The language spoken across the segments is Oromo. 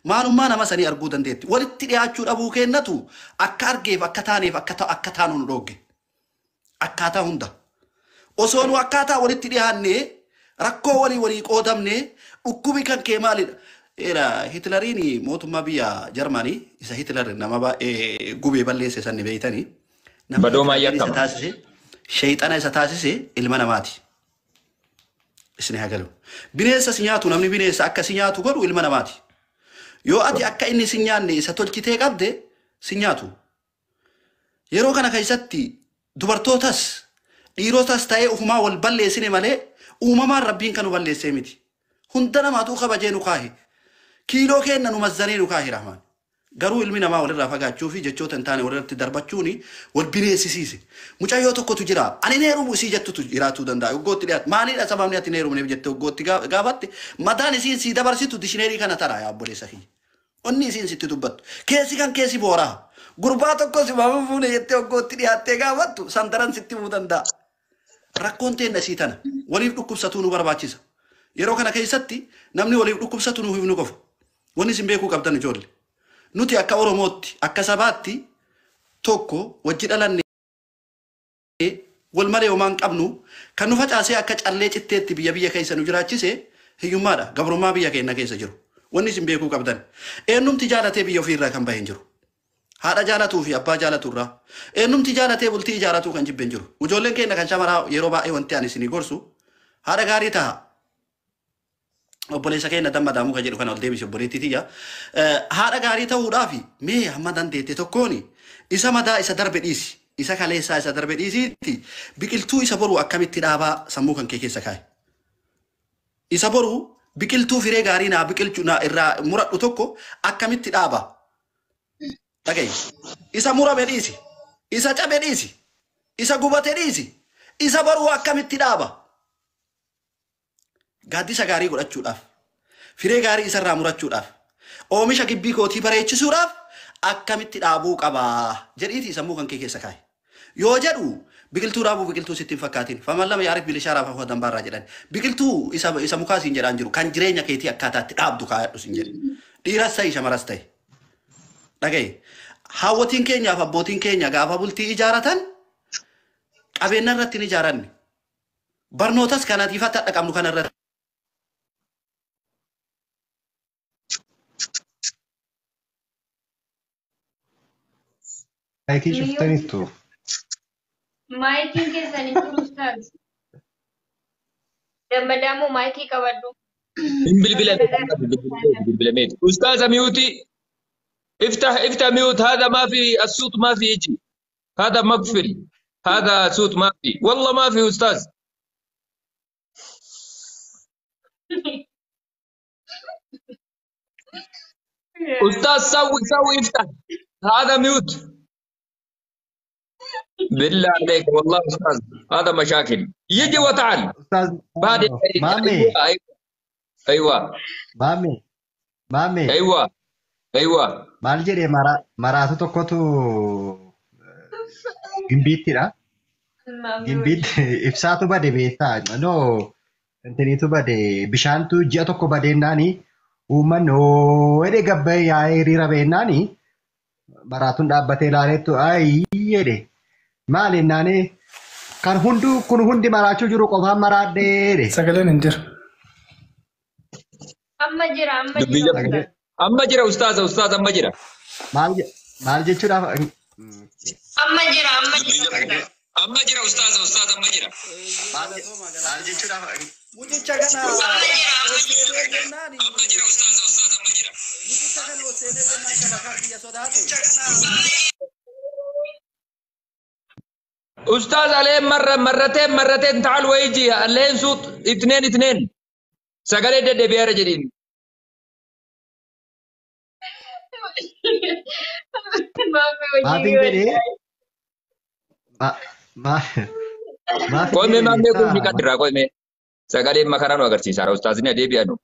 maalummaa nama sanii arguu dandeetti. Walitti dhiyaachuu dhabuu kennatu akka argeef akka taaneef akka taanu nu dhogge. Akkaataa hunda. Osoo nu akkaataa walitti dhiyaannee rakkoo walii qoodamnee dhukkubi kan kee maalidha? Hitleriin mootummaa biyya Jarmanii isa Hitler nama baay'ee gubee balleesse sanni beeytanii. Badoomaa yakkama. Shayxana isa taasise ilma namaati. Isin hagalu. Bineensa si nyaatu namni bineensa akka si nyaatu godhu ilma namaati. Yoo ati akka inni si nyaanne isa tolchitee qabde si nyaatu. Yeroo kana keessatti dubartootas dhiirotas ta'ee ufumaa wal balleessine malee uumamaan rabbiin kan nu balleessee miti. Hunda namaatu kabajee nu kaahe. Kiiloo kenna nu mazzanee nu kaahe rahmaan. Garuu ilmi namaa walirraa fagaachuu fi jechoota hin taane walirratti darbachuun wal bineensisiise. Mucayyoo tokkotu jira. Ani neerumu isii jettutu jiraatuu danda'a. Oggootti dhiyaatu. Maalidha sababni ati neerumneef jette oggootti gaafatte mataan isiin sii dabarsitu dishineerii kana taraa yaa obboleessa kiyya. Onni isiin sitti dubbattu. Keessi kan keessi booraa. Gurbaa tokko si baafuu fuune jettee oggootti dhiyaattee gaafattu sandaran sitti himuu danda'a. Rakkoon teenna sii tana. Waliif dhukkubsatuu nu barbaachisa. Yeroo kana keessatti namni waliif dhukkubsatu nu hifnu qofa. Wanni isin beekuu qabdan ijoollee. Nuti akka Oromootti akka sabaatti tokko wajji dhalannee wal malee homaan qabnu kan nu facaasee akka callee citteetti biyya keessa nu jiraachise hiyyummaadha. Gabrummaa biyya keenya keessa jiru. Wanni isin beekuu qabdan. Eenyumti jaalatee biyya ofiirraa kan bahin jiru. Haadha jaalatuu fi abbaa jaalaturraa. Eenyumti jaalatee bultii ijaaratuu kan jibben jiru. Ijoolleen keenya kan shamaraa yeroo baay'ee wanti ani isinii gorsu haadha gaarii ta'a. Obboleessa keenya damma daamuu kan jedhu kana ol deebise obboleettii tiyya. Haadha gaarii ta'uudhaaf mee hamma dandeette tokkoon isa madaa isa darbe dhiisi. Isa kaleessaa isa darbe dhiisiitti biqiltuu isa boru akkamitti dhaabaa sammuu kan kee keessa kaa'e. Isa boru biqiltuu firee gaarii naa biqilchuu naa irraa muradhu tokko akkamitti dhaabaa. Dhaga'i. Isa murame dhiisi. Isa cabe dhiisi. Isa gubate dhiisi. Isa boru akkamitti dhaabaa. Gaaddisa gaarii godhachuudhaaf firee gaarii isarraa murachuudhaaf oomisha gibbii kootii bareechisuudhaaf akkamitti dhaabuu qabaa jedhiiti sammuu kan kee keessa kaa'e. Yoo jedhu biqiltuu dhaabuu biqiltuu sitti hin fakkaatin. Faman lama yaariif bilishaaraaf hafuu dambaarraa jedhan. Biqiltuu isa mukaa siin jedhaan jiru kan jireenya keetii akkaataatti dhaabdu kaayadhu siin jedhe. Dhiiras ta'e shamaras ta'e. Dhagaye. Haawwatiin keenyaaf abbootiin keenya gaafa bultii ijaaratan qabeenya irratti hin ijaaranne. Barnootas kanaatiif akka dhaqabnu kanarratti. Maikii cuftaniittu. Maayikiin keessanii jiru taatu. Dammadamoo maayikii qabadhu. بالبلميت أستاذ ميوتي افتح ميوت هذا ما في الصوت ما في يجي هذا مقفل هذا صوت ما في والله ما في أستاذ أستاذ سوي افتح هذا ميوت بالله عليك والله أستاذ هذا مشاكل يجي وتعال Ustaz بعد Mame. أيوة Mame. أيوة Maal jedhee maraatu tokkotu gimbiittidha. Gimbiitti ibsaatu bade beektaa. No intiniitu bade bishaantu ji'a tokko badeennaani uummanni hedee gabbee yaa'ee hiriira beennaani maraatuun dhaabbatee ilaaleettu ayi jedhe maal jennaani kan kun hundi maraachuu jiru qofaan maraadhee. Sagaleen hin jiru. Amma jira. أما جرى أستاذ أما جرى Maal jechuudhaaf Amma jira. أما جرى أستاذ أما جرى maal jechuudhaaf Mucicha kana أما جرى أستاذ أما جرى mucicha kana oseenee jennaan kana kan biyya sodaate. أستاذ عليه مرتين تعال ويجي عليه صوت اثنين سقالي دي بيارة جديد maatiin jedhee कोई में मामले को नहीं कर रहा कोई में सगाले मकरानो अगर सी सारा उस्ताद ने दे भी आनो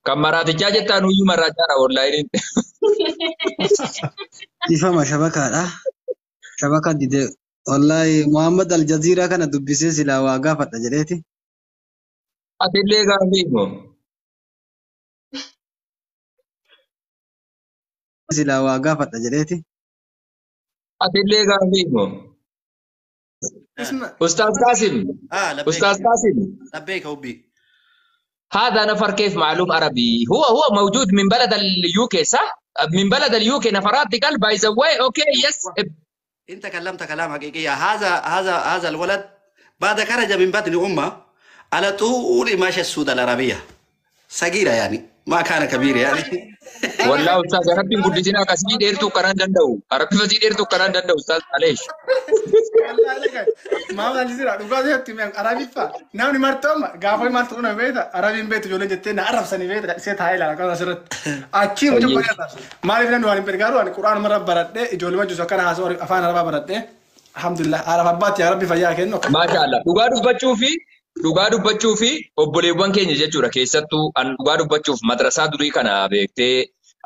कमराती क्या जता नु यू मरा जा रहा online Ifama shabakaadha. Shabaka dide wallahi Muhammad Al Jazeera kana dubbisee silaa waa gaafadha jedheeti. अतिले गांधी को sila waqafat ajaleti. Atille gaafimo. اسمع Ustaz Qasim. لبيك Ustaz Qasim. لبيك وبي هذا نفر كيف معلوم عربي هو موجود من بلد اليوكي صح؟ من بلد اليوكي نفرات دي قال باي ذا واي اوكي يس انت كلمت كلام حقيقي هذا الولد بعد خرج من بطن امه على طول ماشى السود العربيه صغيره يعني ما كان كبير يعني والله استاذ ربي قدتنا كسبي ديرتو كران دندو عربي فزي ديرتو كران دندو استاذ معلش والله عليك ما ما نزير دوغا دي تيم عربي فا ناوني مرتم غافاي مرتم بيتا عربي بيت جولي جتنا عرب سني بيت سيت هاي لا كذا سرت اكي مجو ما لي فلان واني برغارو ان قران مره برد جولي ما جو سكر هاسور افان عربا برد الحمد لله عرب ابات يا ربي فيا كنو ما شاء الله dhugaa dubbachuu fi obboleewwan keenya jechuudha keessattuu an dhugaa dubbachuuf madrasaa durii kana beektee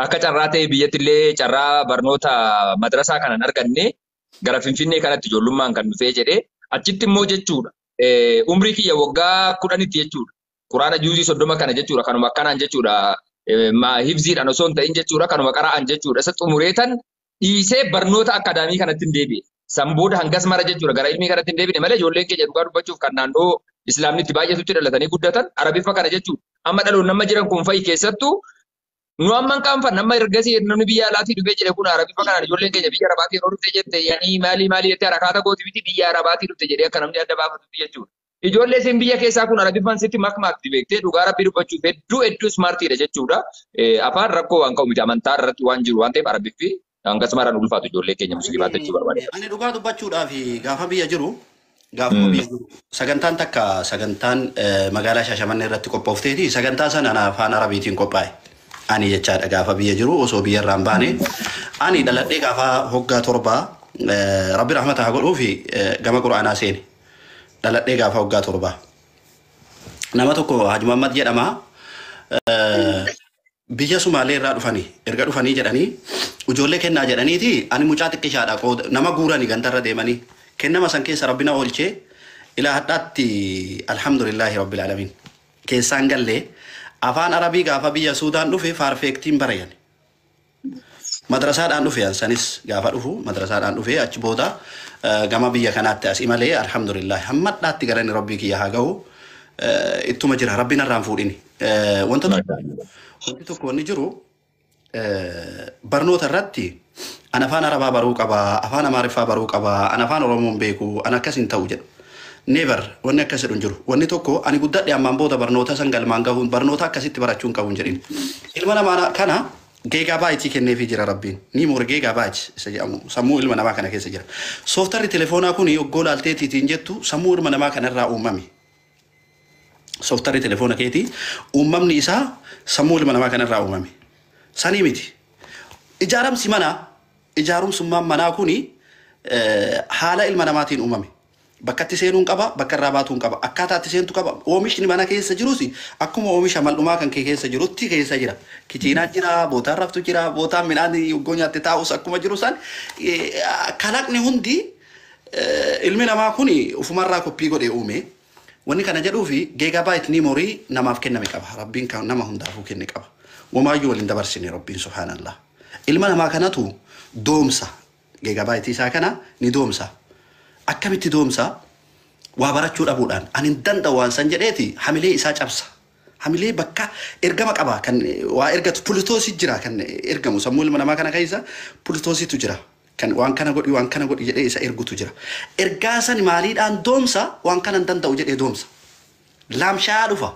akka carraa ta'e biyyattillee carraa barnoota madrasaa kanan arganne gara Finfinnee kanatti ijoollummaan kan dhufee jedhee achitti immoo jechuudha umrii kiyya waggaa 10tti jechuudha quraana juuzii 30 kana jechuudha kanuma akkanaan jechuudha hifziidhaan osoo hin ta'in jechuudha kanuma qara'an jechuudha isa xumureetan dhiisee barnoota akaadaamii kanatti hin deebi'e sambuuda hangas mara jechuudha gara ilmii kanatti hin deebine malee ijoolleen keenya dhugaa dubbachuuf kan naannoo islaamnitti baay'eetutti dhalatanii guddatan arabiiffa kana jechuudha amma dhaloon nama jiran kun fa'i keessattuu nu amman qaanfa nama ergasii namni biyya alaatii dhufee jedhe kun arabiiffa kanaan ijoolleen keenya biyya arabaatii yeroo dhufte jette yaanii maalii jettee harakaata gooti miti biyya arabaatii dhufte jedhee akka namni adda baafatutti jechuudha ijoollee isin biyya keessaa kun arabiiffaan sitti makmaakti beektee dhugaa rabbii dubbachuuf hedduu smartiidha jechuudha afaan rakkoo waan qabu miti amantaa irratti waan jiru waan ta'eef arabiiffi hangas maraan ulfaatu ijoollee keenya musliimaatti jechuu barbaade. Ani dhugaa dubbachuudhaaf gaafa biyya jiru sagantaan takka sagantaan magaalaa Shaashamannee irratti qophoofteeti sagantaa sana afaan arabiitiin qophaa'e ani jechaadha gaafa biyya jiru osoo biyya irraan baane ani dhaladhee gaafa hoggaa torbaa rabbi rahmata haa godhuu fi gama quraanaa seene dhaladhee gaafa hoggaa torbaa nama tokko Haji Muhammad jedhama biyya Sumaalee irraa erga dhufanii jedhanii ijoollee kennaa jedhaniiti ani mucaa xiqqishaadha nama guuranii gandarra deemanii kennama san keessa rabbina oolchee ila hadhaatti alhamdulillahi rabbil alamin keessaan gallee afaan arabii gaafa biyya Suudaan dhufe faarfeektiin barayan madrasaadhaan dhufe sanis gaafa dhufu madrasaadhaan dhufe achi booda gama biyya kanaatti as imalee alhamdulillah hammadhaatti garani rabbii kiyya haa ga'u ittuma jira rabbiin irraan fuudhini wanti tokko inni jiru barnoota irratti an afaan arabaa baruu qaba afaan amaariffaa baruu qaba an afaan oromoon beeku an akkasin ta'u jedhu never wanni akkas jedhu jiru wanni tokko ani guddadhe ammaan booda barnoota san galmaan gahuun barnoota akkasitti barachuun qabuun jedhin ilma namaa kana geegabaayitii kenneefii jira rabbiin ni moor geegabaayitii isa jedhamu sammuu ilma namaa kana keessa jira sooftarri telefoonaa kun yoggoo laalteetiitiin jettu sammuu ilma namaa kanarraa uumame sooftarri telefoona keetii uumamni isaa sammuu ilma namaa kanarraa uumame sanii miti ijaaramsi manaa ijaarumsummaan manaa kuni haala ilma namaatiin uumame bakka itti seenuun qaba bakka irraa baatuun qaba akkaataa itti seentu qaba oomishni mana keessa jirus akkuma oomisha mal'umaa kan keessa jirutti keessa jira kiciinaa jira bootaan raftu jira bootaan midhaan yoggoo nyaatte taa'us akkuma jiru san kalaqni hundi ilmi namaa kuni ufumarraa koppii godhee uume wanni kana jedhuufi geegabaayit ni morii namaaf kenname qaba rabbiin kan nama hundaafuu kenne qaba wamaayyuu waliin dabarsine rabbiin subhaanallah ilma namaa kanatu doomsa geegabaayitii isaa kana ni doomsa akkamitti doomsa waa barachuu dhabuudhaan ani hin danda'u waan san jedheeti hamilee isaa cabsa hamilee bakka ergama qaba kan waa ergatu pulitoosii jira kan ergamu sammuu ilma namaa kana keessa pulitoosiitu jira kan waan kana godhi jedhee isa ergutu jira ergaa san maaliidhaan doomsa waan kana hin danda'u jedhee doomsa laamshaa dhufa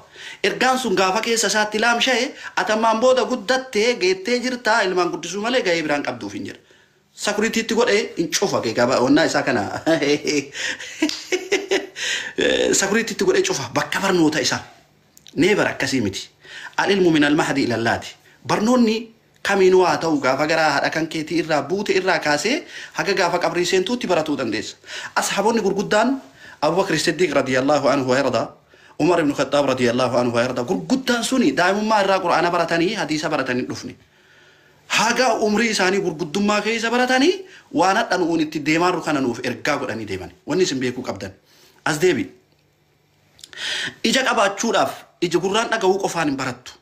ergaan sun gaafa keessa isaatti laamsha'e atammaan booda guddattee geettee jirtaa ilmaan guddisuu malee gahee biraan qabduuf hin jedha sakuriitiitti godhee hin cufa geegaba onnaa isaa kana sakuriitiitti godhee cufa bakka barnoota isaa neebar akkasii miti alilmu min almahdi ilallaati barnoonni kamiinuu haa ta'u gaafa garaa haadha kan keetii irraa buute irraa kaasee haga gaafa qabrii seentuutti baratuu dandeessa ashaabonni gurguddaan Abubakr Siddiq radiyallahu anhu wa yarda Umar ibn Khattab radiyallahu anhu wa yarda gurguddaan suni daa'imummaa irraa quraana baratanii hadiisa baratanii dhufne haga umrii isaanii gurguddummaa keessa baratanii waan hadhan uun itti deemaan kana nuuf ergaa godhanii deeman wanni isin beekuu qabdan as deebi ija qabaachuudhaaf ija gurraan dhagahuu qofaan hin barattu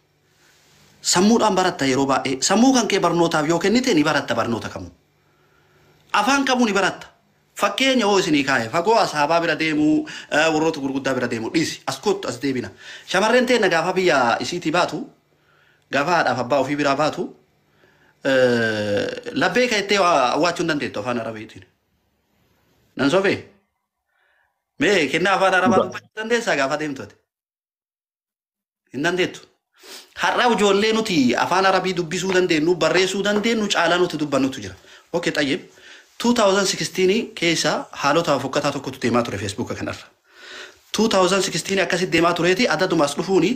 sammuudhaan baratta yeroo baay'ee sammuu kan kee barnootaaf yoo kennite ni baratta barnoota kamuu afaan kamuu ni baratta fakkeenya hoo isinii kaa'e fagoo asaabaa bira deemuu warroota gurguddaa bira deemuu dhiisi as kottu as deebina shamarreen teenna gaafa biyya isiitii baatu gaafa haadhaaf abbaa ofii biraa baatu labbee ka'ettee awwaachuu hin dandeettu afaan arabiitiin nan sobee mee kennaa afaan arabaa dubbachuu dandeessaa gaafa deemtote hin dandeettu har'a ijoollee nuti afaan arabii dubbisuu dandeenyu barreessuu dandeenyu caalaa nuti dubbannutu jira okay xayyib 2016 keessa haalota fokkataa tokkotu deemaa ture Facebook kanarra 2016 akkasitti deemaa tureeti addadumas dhufuuni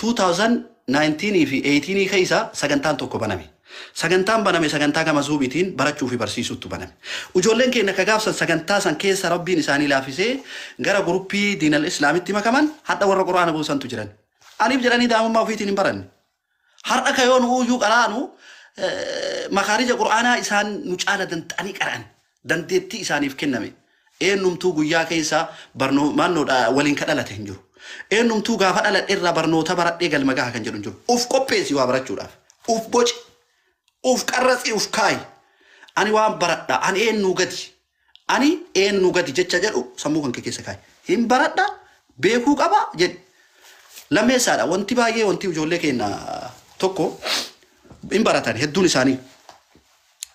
2019 fi 18 keessa sagantaan tokko baname sagantaan baname sagantaa gama zuubitiin barachuu fi barsiisuutu baname ijoolleen keenya akka gaafsan sagantaa san keessa rabbiin isaanii laafisee gara guruppii diinal islaamitti makaman hadda warra quraana buusantu jiran aniif jedhanii daa'imummaa ofiitiin hin baranne har'a kayoon uyyuu qaraanu makaarija quraanaa isaan nu caala danxanii qara'an dandeettii isaaniif kenname eenyumtuu guyyaa keessa barnoota waliin ka dhalate hin jiru eenyumtuu gaafa dhaladhe irraa barnoota baradhee galma gaha kan jedhu hin jiru uf qopheessi waa barachuudhaaf uf boci uf qarratsi uf kaayi ani waan baradha ani eenyu gadi jecha jedhu sammuu kan keessa kaayi hin baradha beekuu qaba jedhi lammeessaadha wanti baay'ee wanti ijoollee keenya tokko hin baratanii hedduun isaanii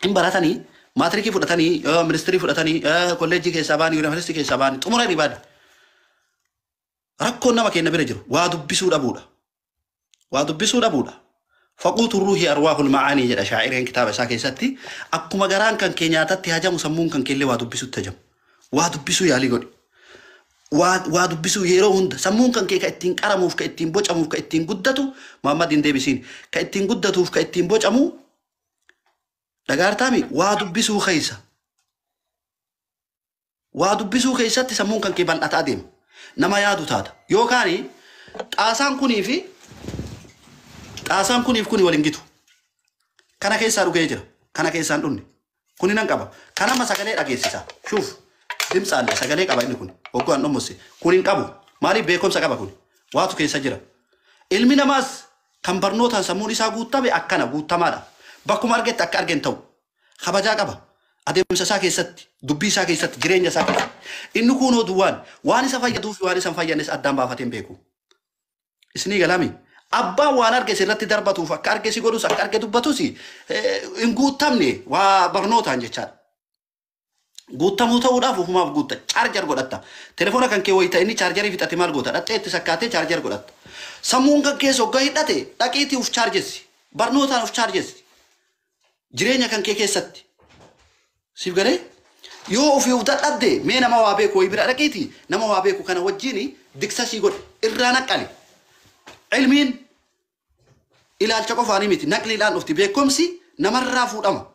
hin baratanii maatirikii fudhatanii ministirii fudhatanii kolleejjii keessaa baanii yuunivarsiitii keessaa baanii xumura ribaadha rakkoon nama keenya bira jiru waa dubbisuu dhabuudha faquutu ruuhii arwaahul ma'aanii jedha shaa'ireen kitaaba isaa keessatti akkuma garaan kan kee nyaatatti hajamu sammuun kan keellee waa dubbisuutti hajamu waa dubbisuu yaalii godhi waa dubbisuu yeroo hunda sammuun kan kee ka ittiin qaramuuf ka ittiin bocamuuf ka ittiin guddatu Muhammad hin deebisiin ka ittiin guddatuuf ka ittiin bocamu dhagaartaami waa dubbisuu keessatti sammuun kan kee bal'ataa deema nama yaadu taata yookaan xaasaan kuniif kuni waliin gitu kana keessaa dhugee jira kana keessaan dhunne kuni nan qaba kanama sagalee dhageessisa shuuf dimsaalle sagalee qaba inni kun oggoon dhommose kun hin qabu maaliif beekumsa qaba kun waatu keessa jira ilmi namaas kan barnootaan sammuun isaa guutame akkana guutamaadha bakkuma argetti akka argen ta'u kabajaa qaba adeemsa isaa keessatti dubbii isaa keessatti jireenya isaa keessatti inni kunoo duwwaan waan isa fayyaduuf waan isa hin fayyadnes addaan baafateen beeku isinii galami abbaan waan arge sirratti darbatuuf akka arge si godhus akka arge dubbatus hin guutamne waa barnootaan jechaadha guutamuu ta'uudhaaf ufumaaf guutta chaarjar godhatta telefoona kan kee wayita inni chaarjarii fixate maal goota dhattee itti sakkaatee chaarjar godhatta sammuun kan keessa hoggaa hidhate dhaqiitii uf chaarjessi barnootaan uf chaarjessi jireenya kan kee keessatti siif galee yoo ofiif dadhabde mee nama waa beeku wayi bira dhaqiitii nama waa beeku kana wajjiin diksasii godhe irraa naqqali ilmiin ilaalcha qofaanii miti naqliidhaan dhufti beekumsi namarraa fuudhama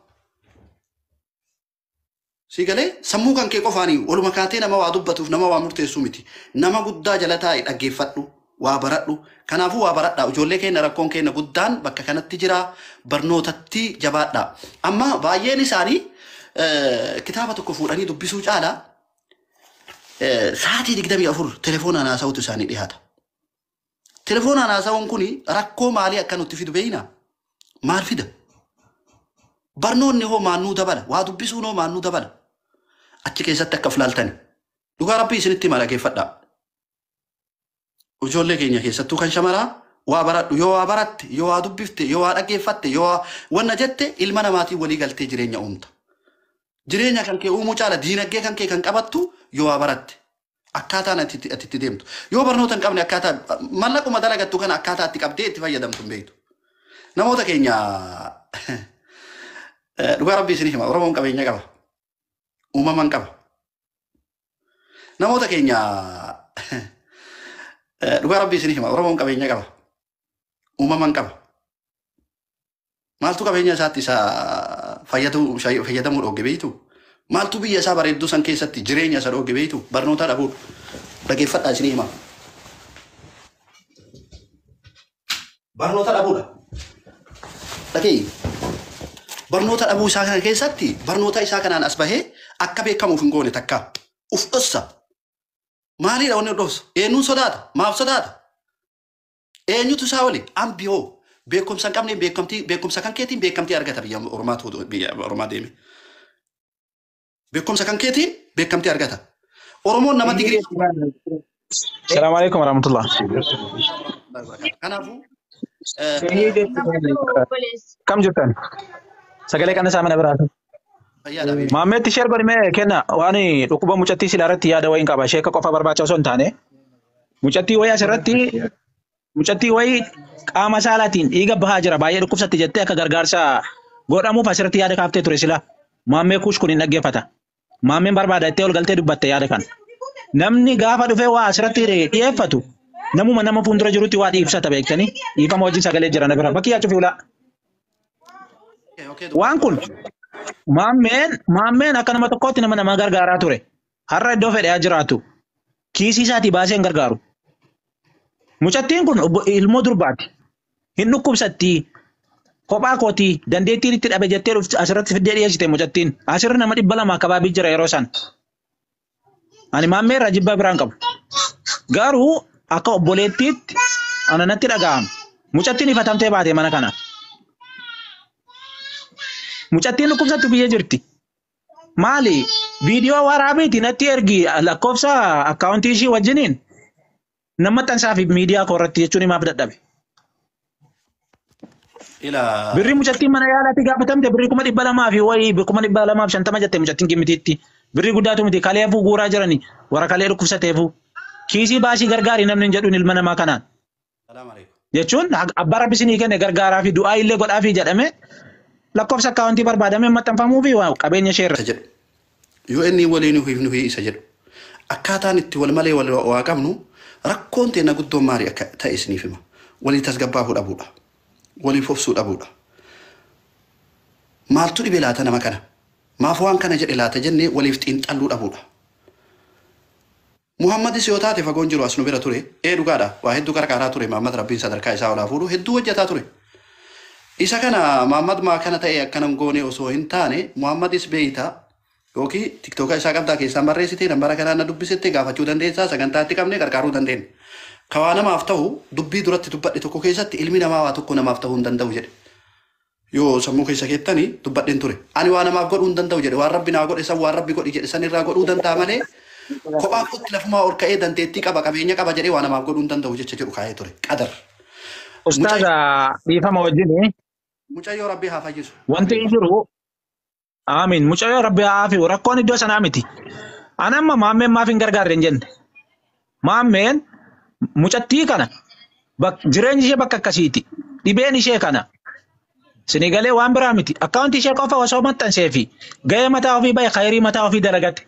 Sigale sammuu kan kee qofaanii waluma kaatee nama waa dubbatuuf nama waa murteessuu miti nama guddaa jala taa'e dhaggeeffadhu waa baradhu kanaafuu waa baradhaa ijoollee keenya rakkoon keenya guddaan bakka kanatti jira barnootatti jabaadhaa amma baay'een isaanii kitaaba tokko fuudhanii dubbisuu caalaa sa'aatii 24 telefoonaan haasa'utu isaanii dhiyaata telefoonaan haasa'uun kun rakkoo maalii akka nutti fidu beeyna maal fida barnoonni hoo maannuu dabala waa dubbisuun hoo maannuu dabala achi keessatti akka filaaltani dhugaa rabbii isinitti hima dhaggeeffadhaa ijoollee keenya keessattuu kan shamaraa waa baradhu yoo waa baratte yoo waa dubbifte yoo waa dhaggeeffatte yoo wanna jette ilma namaatiin walii galtee jireenya uumta jireenya kan kee uumuu caala diinagdee kan kee kan qabattu yoo waa baratte akkaataan ati deemtu yoo barnoota hin qabne akkaataa mallaquma dalagattu kana akkaataa ati qabdee itti fayyadamtu hin beektu namoota keenya dhugaa rabbii isinii hima oromoon qabeenya qaba uumaman qaba namoota keenya dhugaa rabbii isinii hima oromoon qabeenya qaba uumaman qaba maaltu qabeenya isaatti isa fayyadamuu dhooge beeytu maaltu biyya isaa bareedduu san keessatti jireenya isa dhooge beeytu barnoota dhabuudha dhaggeeffadhaa isinii hima barnoota dhabuudha dhagee barnoota dhabuu isaa kana keessatti barnoota isaa kanaan as bahee akka beekamuuf hin goone takka uf dhossa maaliidha wanni dhossa eenyuun sodaata maaf sodaata eenyutu isaa wali ambiyoo Beekum san qabne beekum sakan keetiin beekamtii argata biyya Oromaa deeme. Beekum sakan keetiin beekamtii argata. Oromoon nama digirii. Assalamu alaikum warahmatullah. Kanaafuu Kam jirtan? Sagalee kana saamana biraatu. fayyaadha beeku. Maammeetti ishee godhime kenna waan dhukkuba mucattii silaa irratti yaada wayiin qaba. Ishee akka qofa barbaacha osoo hin taane. Mucattii wayii asirratti mucattii wayii qaama saalaatiin dhiiga bahaa jira. Baay'ee dhukkubsatti jettee akka gargaarsa godhamuuf asirratti yaada kaaftee ture sila. Maammee kuush kun hin dhaggeeffata. Maammeen barbaada ittee ol galtee dubbatte yaada kan. Namni gaafa dhufee waa asirratti dhiyeeffatu namuma nama fuuldura jirutti waa dhiibsata beektanii dhiifama wajjin sagalee jiran bira bakki yaa cufi ulaa. Waan kun maammeen akka nama tokkootti nama gargaaraa ture. Har'a iddoo fedhee jiraatu kiisii isaatii baasee hin gargaaru. Mucattiin kun ilmoo durbaati. Hin dhukkubsatti. Kophaa kootii dandeettiin itti dhabe jettee asirratti fiddee dhiyeessite mucattiin. Asirra nama 200 kabaabii jira yeroo san. Ani maammee irraa jibbaa biraan qabu. Garuu akka obboleettiitti ana natti dhaga'ama. Mucattiin ifatamtee baate mana kana. Mucattiin dhukkubsattu biyya jirti. Maali? Viidiyoo waraabiiti natti ergi lakkoofsa akkaawuntii ishii wajjiniin nama maxxansaa fi miidiyaa koorratti jechuun himaaf dadhabe. Birri mucattiin mana yaalaatti gaafatamte birri 200 fi wayii 250 jette mucattiin gimmitiitti. Birri guddaatu miti kaleefuu guuraa jirani warra kalee dhukkubsateefuu. Kiisii baasii gargaarii namni hin jedhuun ilma namaa kanaan. Jechuun abbaa rabbi isinii kenne gargaaraa fi du'aa illee godhaa fi jedhame lakkoofsa akkaawuntii barbaadamee maxxanfamuu fi qabeenya ishee irra. Yoo inni waliin nuyi isa jedhu akkaataan itti wal malee waa qabnu rakkoon teena guddoon maali akka ta'e isiniif hima. Walii tasgabbaafuu dhabuudha. Walii fofsuu dhabuudha. Maaltu dhibee laata nama kana? Maaf waan kana jedhe laata jennee waliif xiinxalluu dhabuudha. Muhammadis yoo taate fagoon jiru as nu bira ture. Dhugaadha. Waa hedduu gargaaraa ture. Muhammad rabbiin sadarkaa isaa olaa fuudhu hedduu hojjetaa ture. Isa kana Muhammad maa kana ta'e akkanam goone osoo hin taane Muhammadis beeyta yookiin tiktoka isaa qabdaa keessaan barreessitee nambara kanaan na dubbisette gaafachuu dandeessaa sagantaatti qabnee gargaaruu dandeenya. Kawaa namaaf ta'u dubbii duratti dubbadhe tokko keessatti ilmi namaa waa tokko namaaf ta'uu hin danda'u jedhe. Yoo sammuu keessa keettanii dubbadheen ture. Ani waa namaaf godhuu hin danda'u jedhe waan rabbi naa godhe san waan rabbi godhi jedhe san irraa godhuu danda'a malee kophaa kootti lafumaa ol ka'ee dandeettii qaba qabeenya qaba jedhee waa namaaf godhuu hin danda'u jecha jedhu kaa'ee ture. Qadar. Ustaaza dhiifama wajjin mucayyoo rabbii haa fayyisu. wanti hin jiru aamin mucayyoo rabbii haa hafiu rakkoon iddoo sanaa miti. Ani amma maammeen maaf hin gargaarre hin jenne. Maammeen mucattii kana jireenyi ishee bakka akkasiiti. Dhibeen ishee kana. Sinigalee waan biraa miti. Akkaawuntii ishee qofa osoo maxxansee fi gahee mataa ofii bahe khayrii mataa ofii dalagate.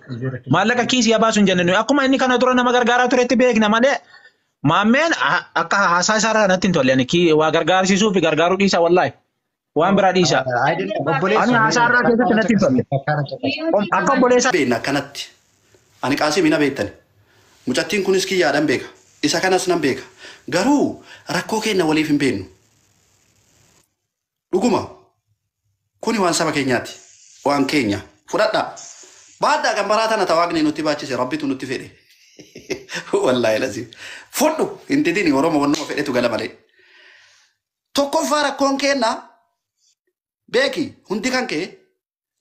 Maallaqa kiisii baasu hin jenne. Akkuma inni kana dura nama gargaaraa turetti beekna malee maammeen akka haasaa isaa kanatti hin tolle. Waa gargaarsiisuu fi gargaaruu dhiisa wallaahi. Waan biraa dhiisa. Ani haasaa irraa keessatti natti hin tolle. Akka obboleessa. Beekna akkanatti. Ani qaasii mina beektani. Mucattiin kunis kiyyaadhaan beeka. Isa kanas nan beeka. Garuu rakkoo keenya waliif hin beeknu. Dhuguma kuni waan saba keenyaati. Waan keenya fudhadhaa. Baaddaa kan baraa tana tawaaqni nutti baachise rabbitu nutti fedhe. Wallaahi lazi. Fudhu hin didini Oromoo wannuma fedhetu gala malee. Tokkoffaa rakkoon keenya beeki hundi kan kee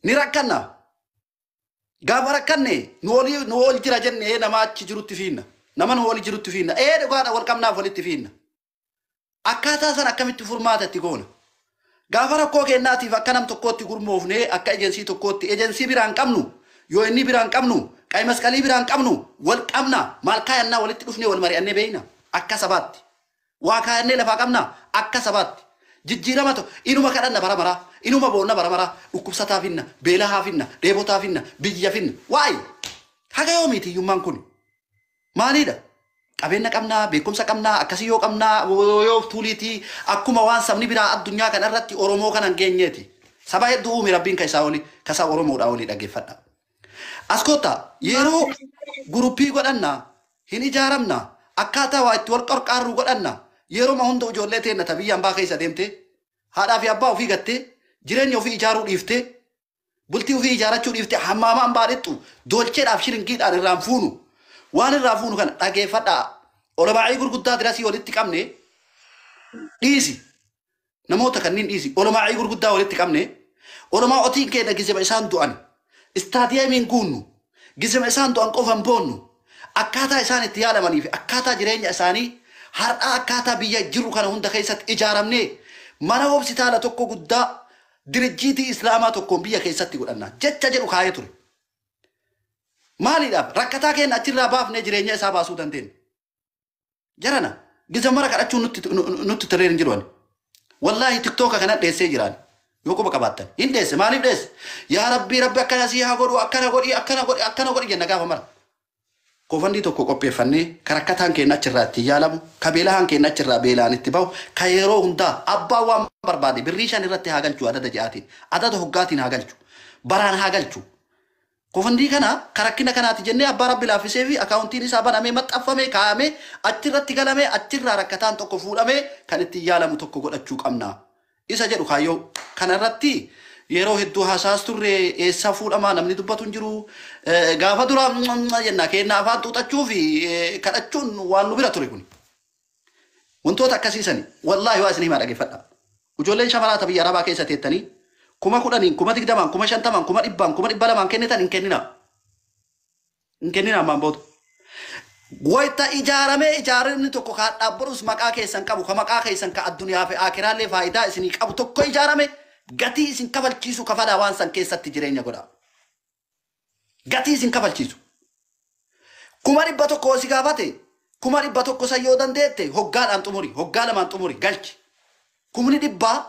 ni rakkanna. Gaafa rakkanne nu ol jira jennee nama achi jirutti fiinna. Nama nu ol jirutti fiinna. Dhugaadha wal qabnaaf walitti fiinna. Akkaataa san akkamitti furmaata itti goona. Gaafa rakkoo keenyaatiif akka nam tokkootti gurmoofnee akka ejensii tokkootti ejensii biraan qabnu yoo inni biraan qabnu qayi masqalii biraan qabnu wal qabna maal kaayannaa walitti dhufnee wal mari'annee beeyna akka sabaatti. Waa kaayannee lafaa qabna akka sabaatti. Jijjiirama ta'u inuma kadhanna bara maraa inuma boonna bara maraa dhukkubsataa finna beelaa finna dheebotaa finna biyya finna waa'ee haga yoomiiti hiyyummaan kun maalidha? Qabeenya qabnaa beekumsa qabnaa akkasii yoo qabnaa yoo tuuliitii akkuma waan sabni biraa addunyaa kana irratti Oromoo kana hin geenyeeti. Saba hedduu uume rabbiin keessaa oli kasaa Oromoodhaa olii dhaggeeffadha. As kotta yeroo guruppii godhanna hin ijaaramna akkaataa waa itti wal qarqaarru godhanna yeroo ma hunda ijoollee teenna tabiyya hambaa keessa deemte haadhaa fi abbaa ofii gatte jireenya ofii ijaaruu dhiifte bultii ofii ijaarachuu dhiifte hammaamaa hambaa dhixxu dolcheedhaaf shiringiidhaan irraan fuunu. Waan irraa fuunu kana dhageeffadhaa. Olobaa'ii gurguddaa dirasii walitti qabne dhiisi. namoota kanneen dhiisi olomaa gurguddaa walitti qabne olomaa otiin keenya gizema isaan du'an istaadiyeemiin guunnu gizema isaan du'an qofan boonnu akkaataa isaan itti yaalamanii fi akkaataa jireenya isaanii har'aa akkaataa biyya jiru kana hunda keessatti ijaaramne mana hospitaala tokko guddaa dirjiitii islaamaa tokkoon biyya keessatti godhanna jecha jedhu kaayee ture. Maaliidhaaf rakkataa keenya achirraa baafnee jireenya isaa baasuu dandeenya. Jarana gizamara kadhachuun nutti tiree hin jiru. Wallahi TikTok kana dheessee jiraan. Yoo quba qabaattan hin dheesse maaliif dheesse? Yaa rabbi akkana sii haa godhu akkana godhi jenna gaafa mara. Kofandii tokko qopheeffannee karakkataan keenya achirraa itti yaalamu kabeelaan keenya achirraa beelaan itti bahu ka yeroo hundaa abbaa waan barbaade birrii shan irratti haa galchu adada ja'aatiin adada hoggaatiin haa galchu baraan haa galchu. Kofandii kana karakkina kanaati jennee abbaa rabbi laaffisee fi akaawuntiin isaa banamee maxxanfamee kaa'amee achirratti galamee achirraa rakkataan tokko fuudhamee kan itti yaalamu tokko godhachuu qabna. Isa jedhu kaayyoo kanarratti yeroo hedduu haasaas turre eessa fuudhamaa namni dubbatu hin jiru gaafa dura jenna kennaa afaan xuuxachuu fi kadhachuun waan nu bira ture kun. Wantoota akkasiisani wallaahi waa isin himaa dhaggeeffadha. Ijoolleen shamaraata biyya arabaa keessa teettanii kuma 10 kuma 20 kuma 50 kuma 100 kuma 200 kennitan hin kennina. Hin kennina ammaan booda. Wayita ijaaramni tokko kan dhaabbarus maqaa keessan qabu kan maqaa keessan kan addunyaa fi akiraallee faayidaa isinii qabu tokko ijaarame gatii isin kafalchiisu kafalaa waan san keessatti jireenya godha. Gatii isin kafalchiisu. Kuma 100 si gaafate kuma 100 sayyoo dandeette hoggaadhaan xumuri hoggaa lamaan xumuri galchi. Kumni 100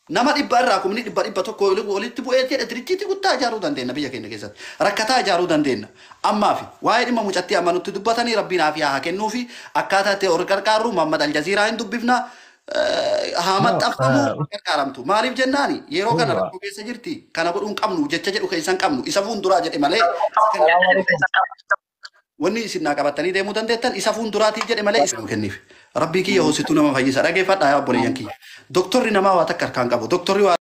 nama 100 irraa kumni 100 walitti bu'ee jedhe dirjiitii guddaa ijaaruu dandeenya biyya keenya keessatti rakkataa ijaaruu dandeenya ammaa fi waa'ee dhimma mucattii amma nutti dubbatanii rabbiin haa kennuu fi akkaataa ta'e warra qarqaarru Muhammad Aljaziiraa hin dubbifna haa maxxanfamu qarqaaramtu maaliif jennaani yeroo kana rakkoo keessa jirti kana godhuun qabnu jecha jedhu keessan qabnu isa fuunduraa jedhe malee wanni isin naa qabattanii deemuu dandeettan isa fuunduraatii jedhe malee isin kenniif rabbii kiyya hoosituu nama fayyisa dhaggeeffadhaa yaa obboleeyyan kiyya doktorri namaa waa takka harkaan qabu doktorri